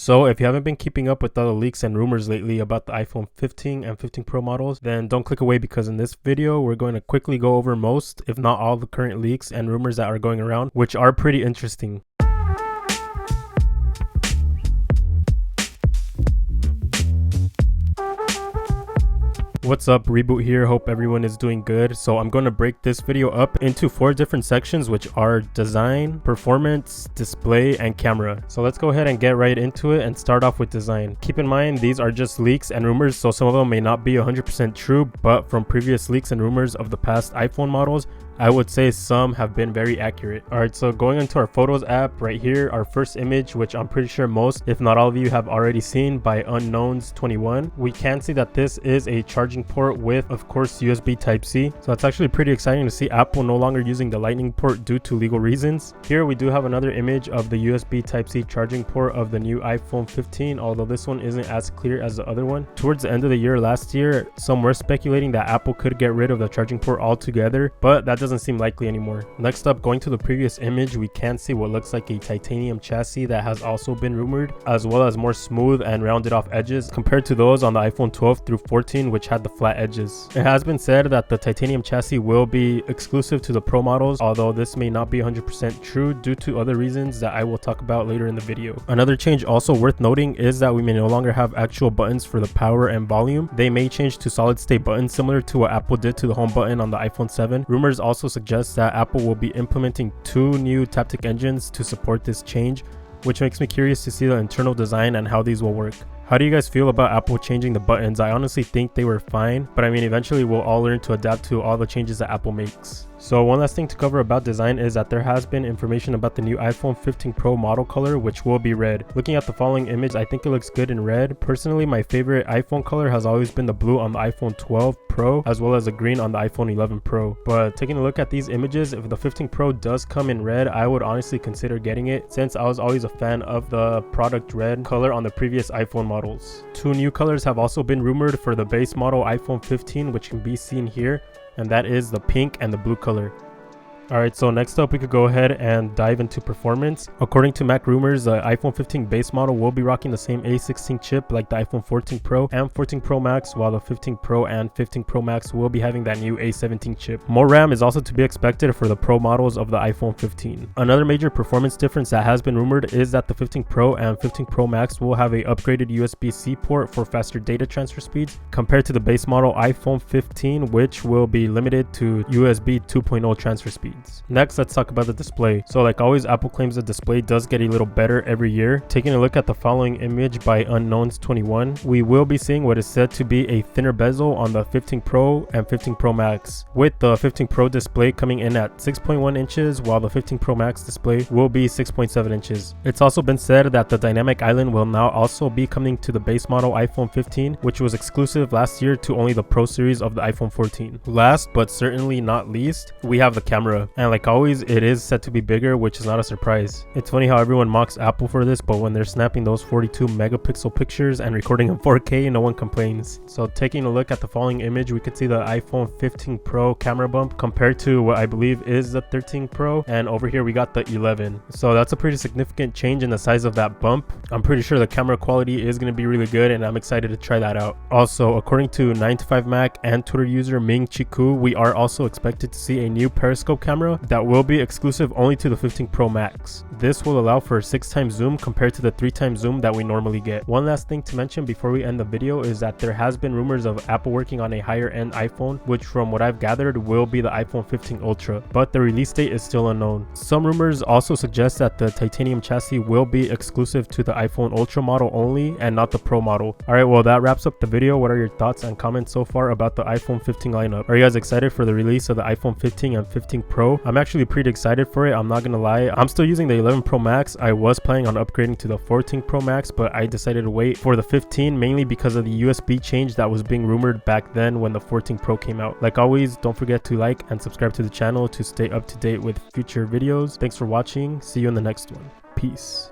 So if you haven't been keeping up with all the leaks and rumors lately about the iPhone 15 and 15 Pro models, then don't click away, because in this video we're going to quickly go over most, if not all, the current leaks and rumors that are going around, which are pretty interesting. What's up, Reboot here. Hope everyone is doing good. So I'm going to break this video up into 4 different sections, which are design, performance, display, and camera. So let's go ahead and get right into it and start off with design. Keep in mind, these are just leaks and rumors, so some of them may not be 100% true, but from previous leaks and rumors of the past iPhone models, I would say some have been very accurate. Alright, so going into our Photos app right here, our first image, which I'm pretty sure most, if not all of you, have already seen, by Unknowns21. We can see that this is a charging port with, of course, USB Type-C. So it's actually pretty exciting to see Apple no longer using the Lightning port due to legal reasons. Here we do have another image of the USB Type-C charging port of the new iPhone 15, although this one isn't as clear as the other one. Towards the end of the year last year, some were speculating that Apple could get rid of the charging port altogether, but that doesn't seem likely anymore. Next up, going to the previous image, we can see what looks like a titanium chassis that has also been rumored, as well as more smooth and rounded off edges compared to those on the iPhone 12 through 14, which had the flat edges. It has been said that the titanium chassis will be exclusive to the Pro models, although this may not be 100% true due to other reasons that I will talk about later in the video. Another change also worth noting is that we may no longer have actual buttons for the power and volume. They may change to solid state buttons, similar to what Apple did to the home button on the iPhone 7. Rumors also suggest that Apple will be implementing 2 new Taptic engines to support this change, which makes me curious to see the internal design and how these will work. How do you guys feel about Apple changing the buttons? I honestly think they were fine, but I mean, eventually we'll all learn to adapt to all the changes that Apple makes. So one last thing to cover about design is that there has been information about the new iPhone 15 Pro model color, which will be red. Looking at the following image, I think it looks good in red. Personally, my favorite iPhone color has always been the blue on the iPhone 12 Pro, as well as the green on the iPhone 11 Pro. But taking a look at these images, if the 15 Pro does come in red, I would honestly consider getting it, since I was always a fan of the product red color on the previous iPhone models. 2 new colors have also been rumored for the base model iPhone 15, which can be seen here, and that is the pink and the blue color. Alright, so next up we could go ahead and dive into performance. According to Mac Rumors, the iPhone 15 base model will be rocking the same A16 chip like the iPhone 14 Pro and 14 Pro Max, while the 15 Pro and 15 Pro Max will be having that new A17 chip. More RAM is also to be expected for the Pro models of the iPhone 15. Another major performance difference that has been rumored is that the 15 Pro and 15 Pro Max will have a upgraded USB-C port for faster data transfer speeds compared to the base model iPhone 15, which will be limited to USB 2.0 transfer speeds. Next, let's talk about the display. So like always, Apple claims the display does get a little better every year. Taking a look at the following image by Unknowns21, we will be seeing what is said to be a thinner bezel on the 15 Pro and 15 Pro Max, with the 15 Pro display coming in at 6.1 inches, while the 15 Pro Max display will be 6.7 inches. It's also been said that the dynamic island will now also be coming to the base model iPhone 15, which was exclusive last year to only the Pro series of the iPhone 14. Last but certainly not least, we have the camera. And like always, it is set to be bigger, which is not a surprise. It's funny how everyone mocks Apple for this, but when they're snapping those 42 megapixel pictures and recording in 4K, no one complains. So taking a look at the following image, we could see the iPhone 15 Pro camera bump compared to what I believe is the 13 Pro, and over here we got the 11. So that's a pretty significant change in the size of that bump. I'm pretty sure the camera quality is going to be really good, and I'm excited to try that out. Also, according to 9to5Mac and Twitter user Ming Chiku, we are also expected to see a new periscope camera that will be exclusive only to the 15 Pro Max. This will allow for 6x zoom compared to the 3x zoom that we normally get. One last thing to mention before we end the video is that there has been rumors of Apple working on a higher end iPhone, which from what I've gathered will be the iPhone 15 Ultra, but the release date is still unknown. Some rumors also suggest that the titanium chassis will be exclusive to the iPhone Ultra model only and not the Pro model. Alright, well that wraps up the video. What are your thoughts and comments so far about the iPhone 15 lineup? Are you guys excited for the release of the iPhone 15 and 15 Pro? I'm actually pretty excited for it, I'm not gonna lie. I'm still using the 11 Pro Max. I was planning on upgrading to the 14 Pro Max, but I decided to wait for the 15 mainly because of the USB change that was being rumored back then when the 14 Pro came out. Like always, don't forget to like and subscribe to the channel to stay up to date with future videos. Thanks for watching. See you in the next one. Peace.